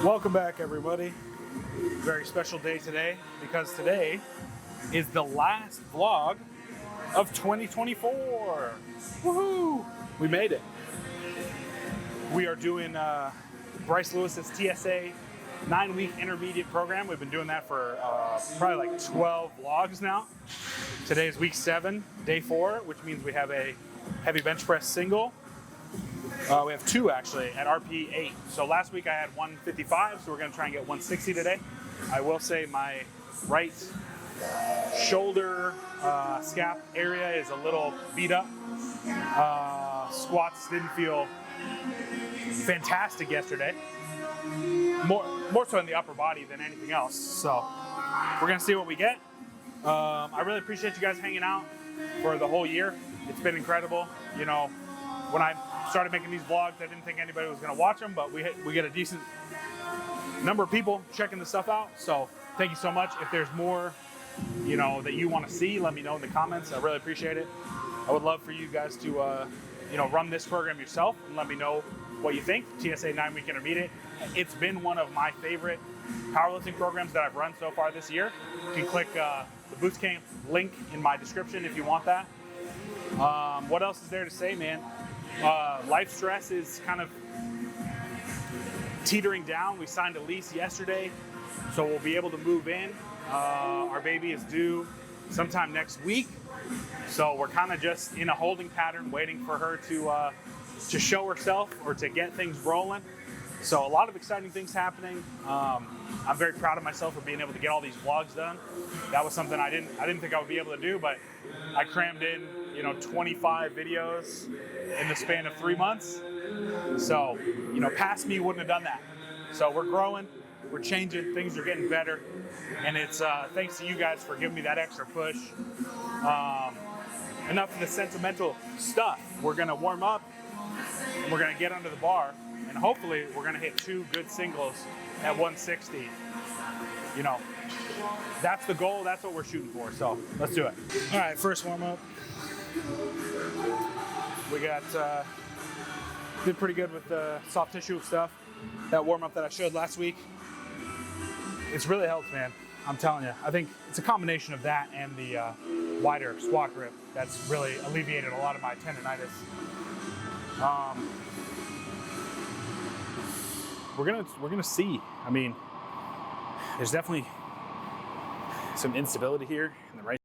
Welcome back, everybody. Very special day today because today is the last vlog of 2024. Woohoo! We made it. We are doing Bryce Lewis's TSA 9-week intermediate program. We've been doing that for probably like 12 vlogs now. Today is week 7, day 4, which means we have a heavy bench press single. We have 2 actually at RP 8. So last week I had 155, so we're gonna try and get 160 today. I will say my right shoulder scap area is a little beat up. Squats didn't feel fantastic yesterday. More so in the upper body than anything else. So we're gonna see what we get. I really appreciate you guys hanging out for the whole year. It's been incredible. You know, when I started making these vlogs, I didn't think anybody was gonna watch them, but we get a decent number of people checking the stuff out. So thank you so much. If there's more, you know, that you want to see, let me know in the comments. I really appreciate it. I would love for you guys to, you know, run this program yourself and let me know what you think. TSA 9-week intermediate. It's been one of my favorite powerlifting programs that I've run so far this year. You can click the boot camp link in my description if you want that. What else is there to say, man? Life stress is kind of teetering down. We signed a lease yesterday, so we'll be able to move in. Our baby is due sometime next week, so we're kind of just in a holding pattern, waiting for her to show herself or to get things rolling. So a lot of exciting things happening. I'm very proud of myself for being able to get all these vlogs done. That was something I didn't think I would be able to do, but I crammed in, you know, 25 videos in the span of 3 months. So, you know, past me wouldn't have done that. So we're growing, we're changing, things are getting better, and it's thanks to you guys for giving me that extra push. Enough of the sentimental stuff. We're gonna warm up, and we're gonna get under the bar, and hopefully we're gonna hit 2 good singles at 160. You know, that's the goal, that's what we're shooting for, so let's do it. All right, first warm up. We got, did pretty good with the soft tissue stuff. That warm up that I showed last week, it's really helped, man. I'm telling you, I think it's a combination of that and the wider squat grip that's really alleviated a lot of my tendonitis. We're gonna see. I mean, there's definitely some instability here in the right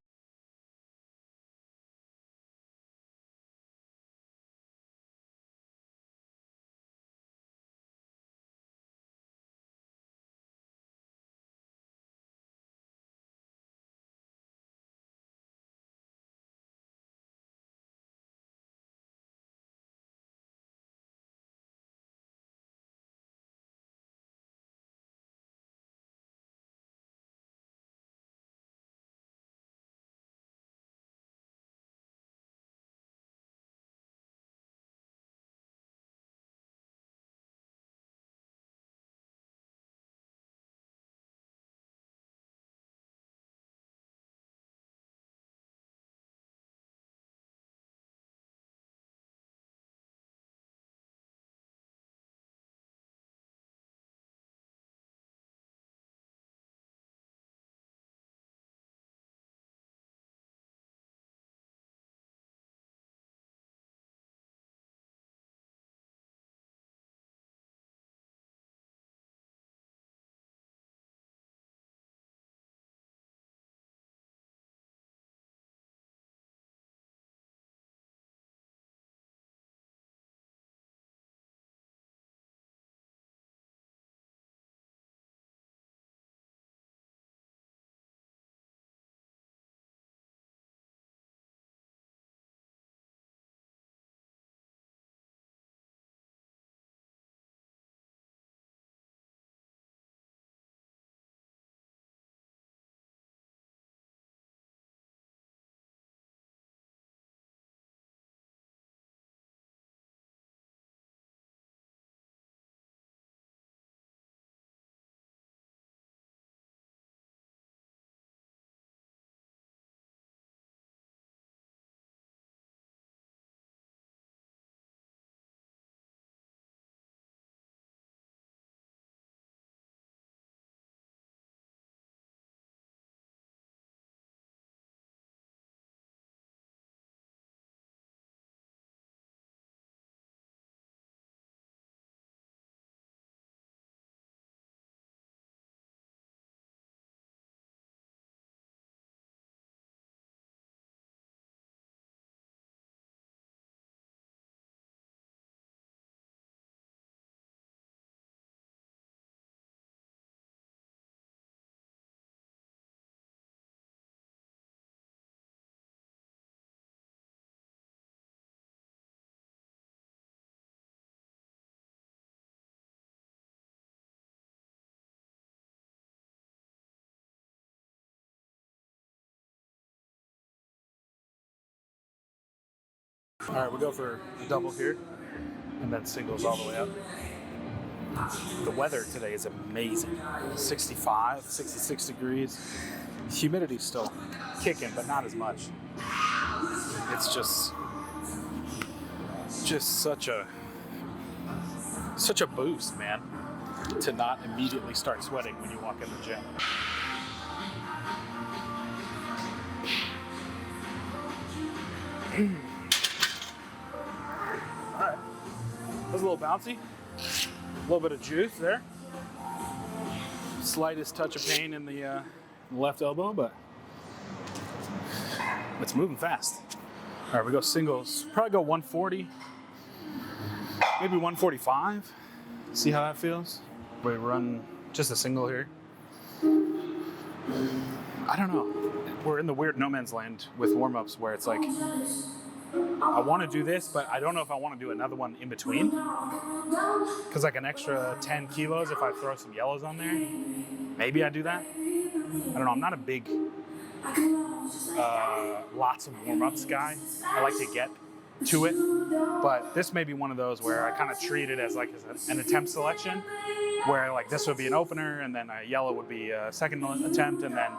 All right, we'll go for a double here, and then singles all the way up. The weather today is amazing. 65, 66 degrees. Humidity's still kicking, but not as much. It's just such a boost, man, to not immediately start sweating when you walk in the gym. All right, that was a little bouncy. A little bit of juice there. Slightest touch of pain in the left elbow, but it's moving fast. All right, we go singles. Probably go 140, maybe 145. See how that feels? We run just a single here. I don't know. We're in the weird no man's land with warm-ups where it's like, I want to do this, but I don't know if I want to do another one in between. Because like an extra 10 kilos, if I throw some yellows on there, maybe I do that. I don't know. I'm not a big lots of warm-ups guy. I like to get to it, but this may be one of those where I kind of treat it as like an attempt selection, where like this would be an opener, and then a yellow would be a second attempt, and then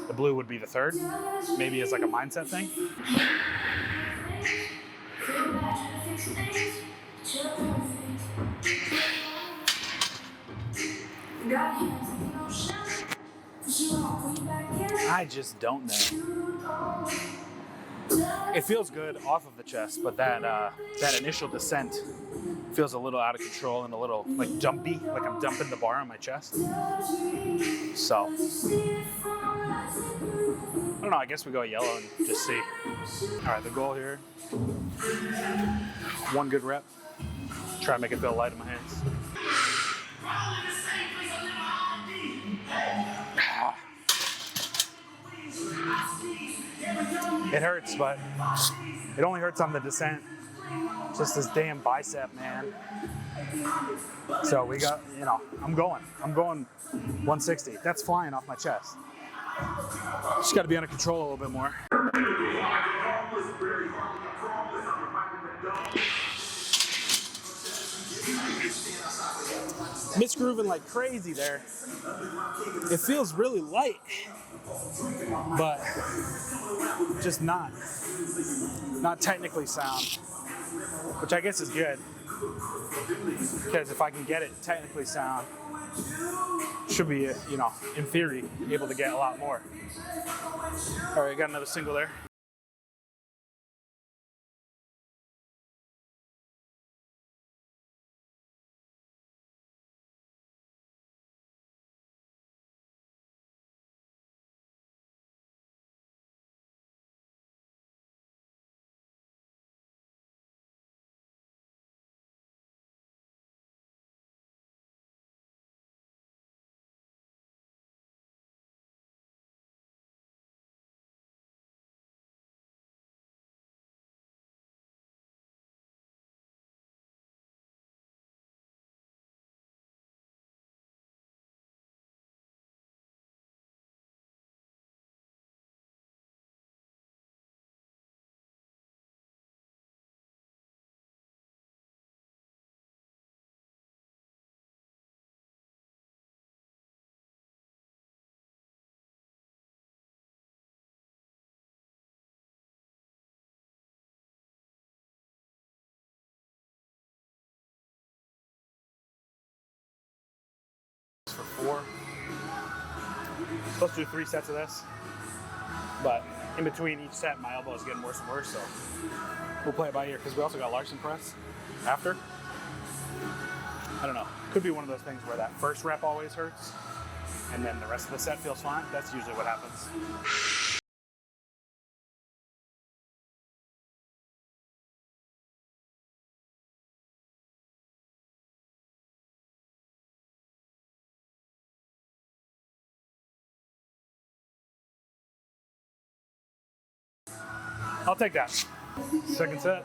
the blue would be the third. Maybe as like a mindset thing. I just don't know. It feels good off of the chest, but that initial descent feels a little out of control and a little like dumpy, like I'm dumping the bar on my chest. So, I don't know, I guess we go yellow and just see. All right, the goal here, one good rep. Try to make it feel light in my hands. It hurts, but it only hurts on the descent. Just this damn bicep, man. So we got, I'm going 160. That's flying off my chest. Just got to be under control a little bit more. Misgrooving like crazy there. It feels really light, but just not technically sound, which I guess is good, because if I can get it technically sound, should be, in theory, able to get a lot more. All right, got another single there. For 4. Supposed to do 3 sets of this, but in between each set, my elbow is getting worse and worse, so we'll play it by ear, because we also got Larsen Press after. I don't know. Could be one of those things where that first rep always hurts, and then the rest of the set feels fine. That's usually what happens. I'll take that. Second set.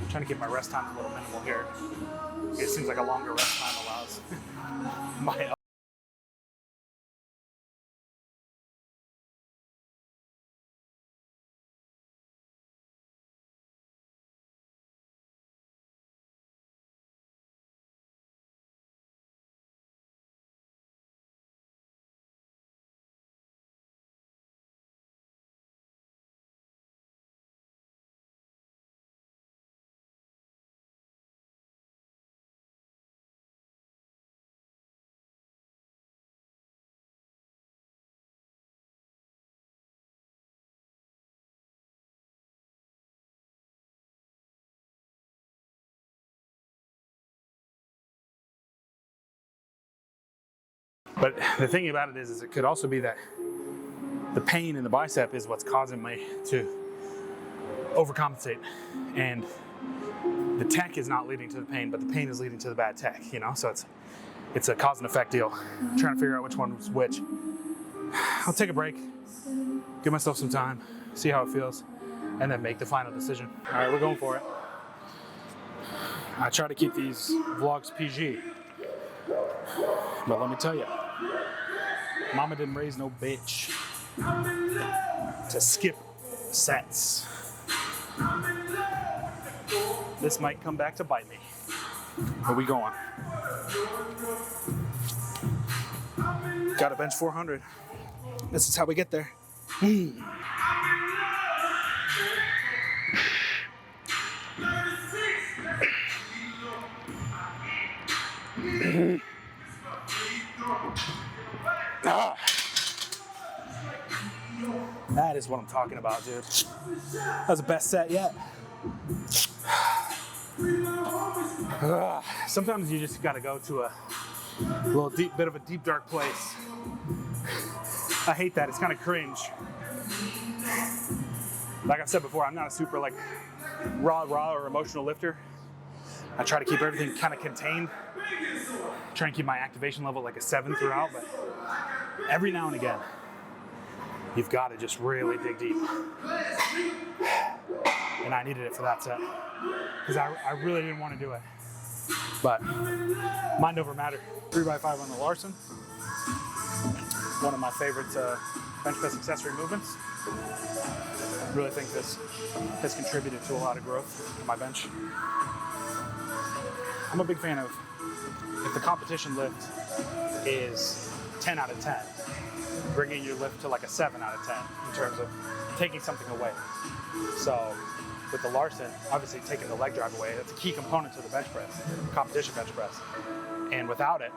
I'm trying to keep my rest time a little minimal here. It seems like a longer rest time allows my But the thing about it is it could also be that the pain in the bicep is what's causing me to overcompensate. And the tech is not leading to the pain, but the pain is leading to the bad tech, you know? So it's a cause and effect deal. I'm trying to figure out which one was which. I'll take a break, give myself some time, see how it feels, and then make the final decision. All right, we're going for it. I try to keep these vlogs PG, but let me tell you, mama didn't raise no bitch to skip sets. This might come back to bite me. Where we going? Gotta bench 400. This is how we get there. That is what I'm talking about, dude. That was the best set yet. Sometimes you just gotta go to a little bit of a deep, dark place. I hate that, it's kind of cringe. Like I've said before, I'm not a super like raw or emotional lifter. I try to keep everything kind of contained. Try and keep my activation level like a 7 throughout, but every now and again, you've got to just really dig deep. And I needed it for that set because I really didn't want to do it. But mind over matter. 3x5 on the Larsen. One of my favorite bench press accessory movements. I really think this has contributed to a lot of growth in my bench. I'm a big fan of, if the competition lift is 10 out of 10, bringing your lift to like a 7 out of 10 in terms of taking something away. So with the Larsen, obviously taking the leg drive away, that's a key component to the bench press, competition bench press. And without it,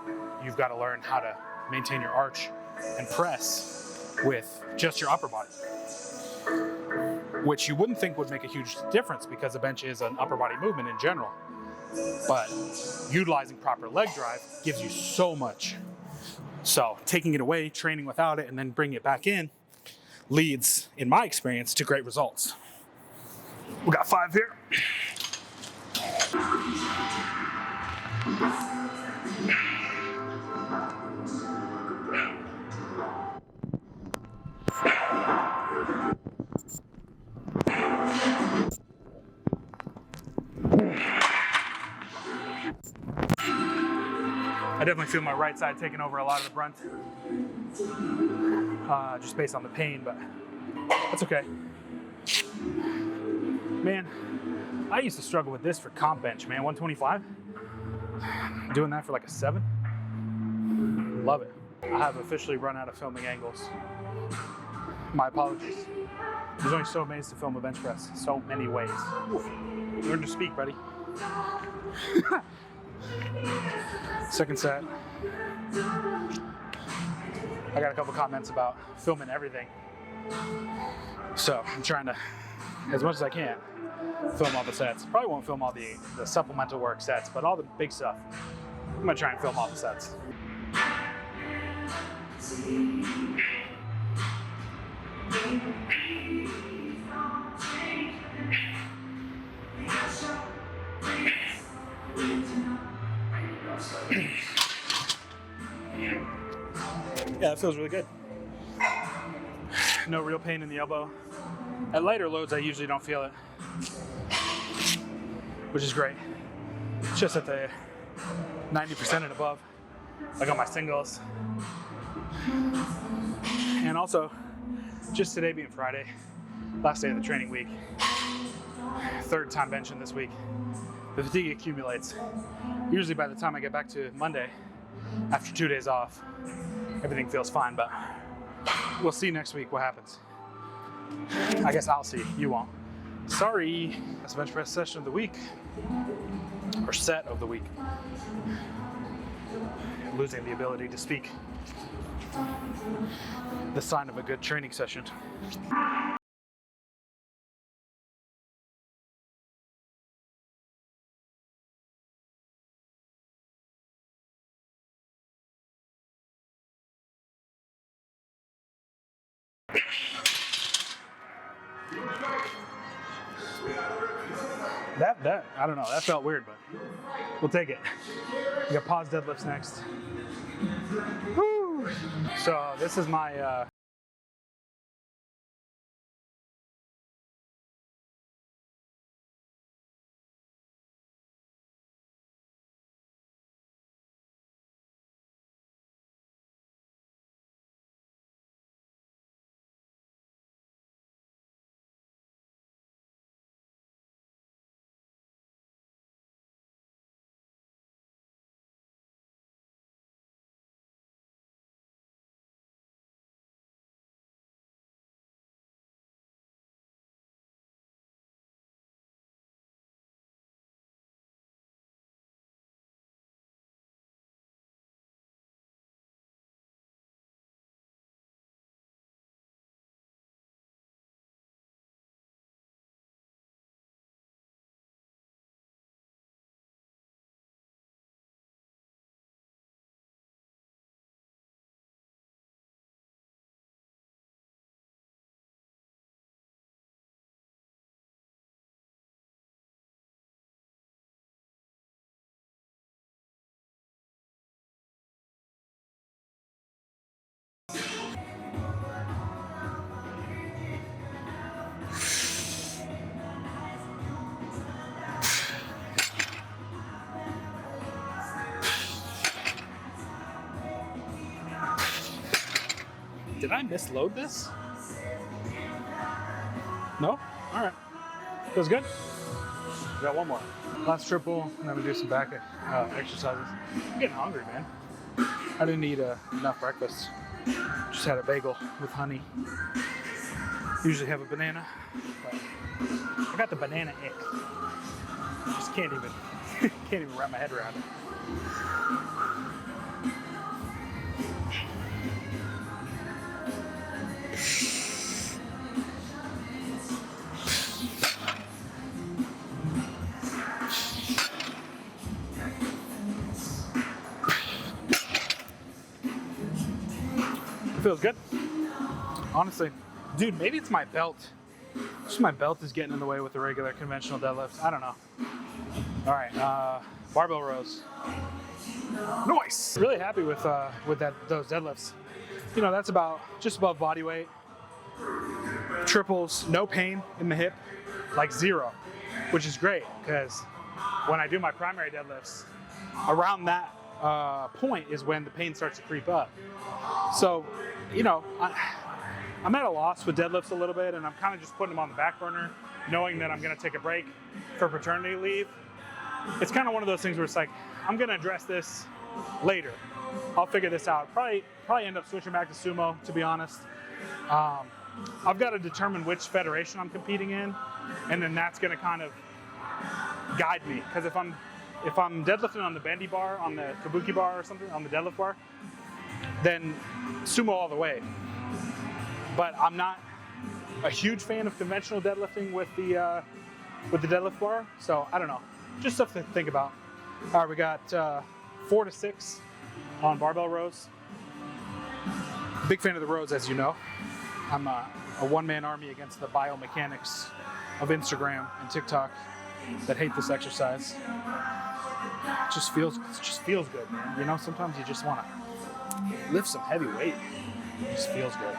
you've got to learn how to maintain your arch and press with just your upper body, which you wouldn't think would make a huge difference because the bench is an upper body movement in general. But utilizing proper leg drive gives you so much. So taking it away, training without it, and then bringing it back in leads, in my experience, to great results. We got 5 here. I definitely feel my right side taking over a lot of the brunt, just based on the pain, but that's okay. Man, I used to struggle with this for comp bench, man, 125. Doing that for like a 7. Love it. I have officially run out of filming angles. My apologies. There's only so many ways to film a bench press. So many ways. Learn to speak, buddy. Second set. I got a couple comments about filming everything. So I'm trying to, as much as I can, film all the sets. Probably won't film all the supplemental work sets, but all the big stuff, I'm gonna try and film all the sets. Yeah, that feels really good. No real pain in the elbow. At lighter loads, I usually don't feel it, which is great. It's just at the 90% and above, like on my singles. And also, just today being Friday, last day of the training week, 3rd time benching this week, the fatigue accumulates. Usually by the time I get back to Monday, after 2 days off, everything feels fine, but we'll see next week what happens. I guess I'll see, you won't. Sorry. That's the bench press session of the week, or set of the week. Losing the ability to speak. The sign of a good training session. That I don't know. That felt weird, but we'll take it. We got pause deadlifts next. Woo! So this is my Did I misload this? No? All right. Feels good? We got one more. Last triple, and then we do some back exercises. I'm getting hungry, man. I didn't eat enough breakfast. Just had a bagel with honey. Usually have a banana, but I got the banana ick. Just can't even wrap my head around it. It feels good. Honestly, dude, maybe it's my belt. Just my belt is getting in the way with the regular conventional deadlift. I don't know. All right, barbell rows. Nice. Really happy with those deadlifts. You know, that's about just above body weight. Triples, no pain in the hip, like zero, which is great because when I do my primary deadlifts, around that point is when the pain starts to creep up. So, you know, I'm at a loss with deadlifts a little bit, and I'm kind of just putting them on the back burner, knowing that I'm going to take a break for paternity leave. It's kind of one of those things where it's like, I'm going to address this later. I'll figure this out. Probably end up switching back to sumo, to be honest. I've got to determine which federation I'm competing in, and then that's going to kind of guide me. Because if I'm deadlifting on the bendy bar, on the kabuki bar or something, on the deadlift bar, then sumo all the way. But I'm not a huge fan of conventional deadlifting with the deadlift bar, so I don't know. Just stuff to think about. All right, we got 4 to 6 on barbell rows. Big fan of the rows, as you know. I'm a one-man army against the biomechanics of Instagram and TikTok that hate this exercise. It just feels good, man. You know, sometimes you just want to lift some heavy weight. It just feels good.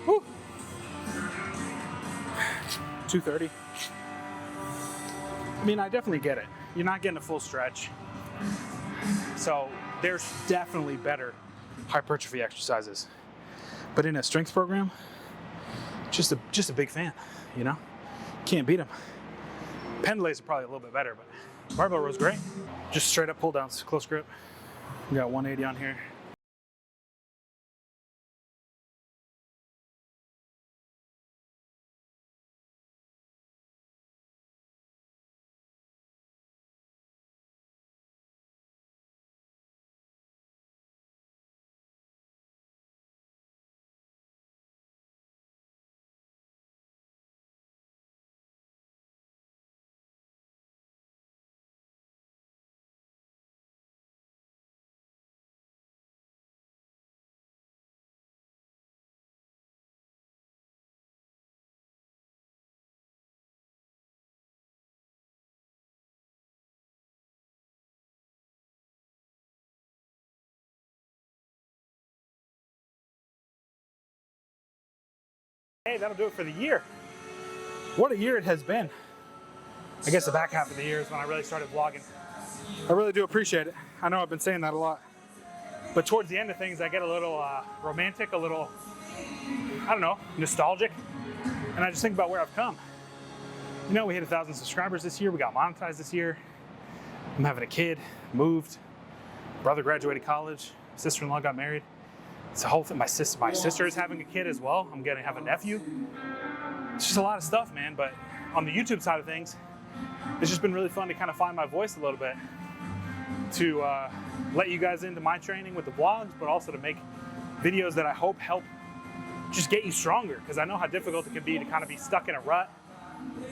Woo. 230. I mean, I definitely get it. You're not getting a full stretch. So there's definitely better hypertrophy exercises. But in a strength program, just a big fan, you know? Can't beat them. Pendlays are probably a little bit better, but barbell rows great. Just straight up pull downs, close grip. We got 180 on here. Hey, that'll do it for the year. What a year it has been. I guess the back half of the year is when I really started vlogging. I really do appreciate it. I know I've been saying that a lot. But towards the end of things, I get a little romantic, a little, I don't know, nostalgic. And I just think about where I've come. You know, we hit 1,000 subscribers this year. We got monetized this year. I'm having a kid, moved. Brother graduated college. Sister-in-law got married. It's a whole thing. My sister is having a kid as well. I'm gonna have a nephew. It's just a lot of stuff, man. But on the YouTube side of things, it's just been really fun to kind of find my voice a little bit, to let you guys into my training with the vlogs, but also to make videos that I hope help just get you stronger, because I know how difficult it can be to kind of be stuck in a rut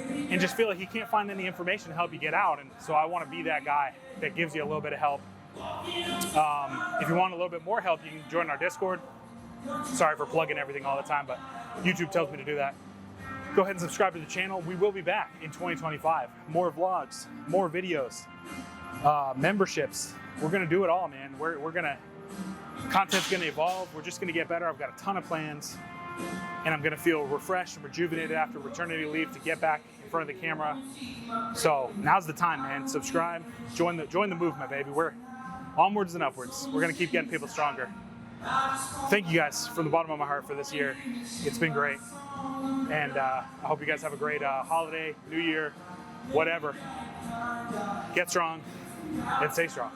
and just feel like you can't find any information to help you get out. And so I want to be that guy that gives you a little bit of help. If you want a little bit more help, you can join our Discord. Sorry for plugging everything all the time, but YouTube tells me to do that. Go ahead and subscribe to the channel. We will be back in 2025. More vlogs, more videos, memberships. We're gonna do it all, man. Content's gonna evolve. We're just gonna get better. I've got a ton of plans, and I'm gonna feel refreshed and rejuvenated after maternity leave to get back in front of the camera. So now's the time, man. Subscribe, join the movement, baby. We're onwards and upwards. We're gonna keep getting people stronger. Thank you guys from the bottom of my heart for this year. It's been great. And I hope you guys have a great holiday, New Year, whatever. Get strong and stay strong.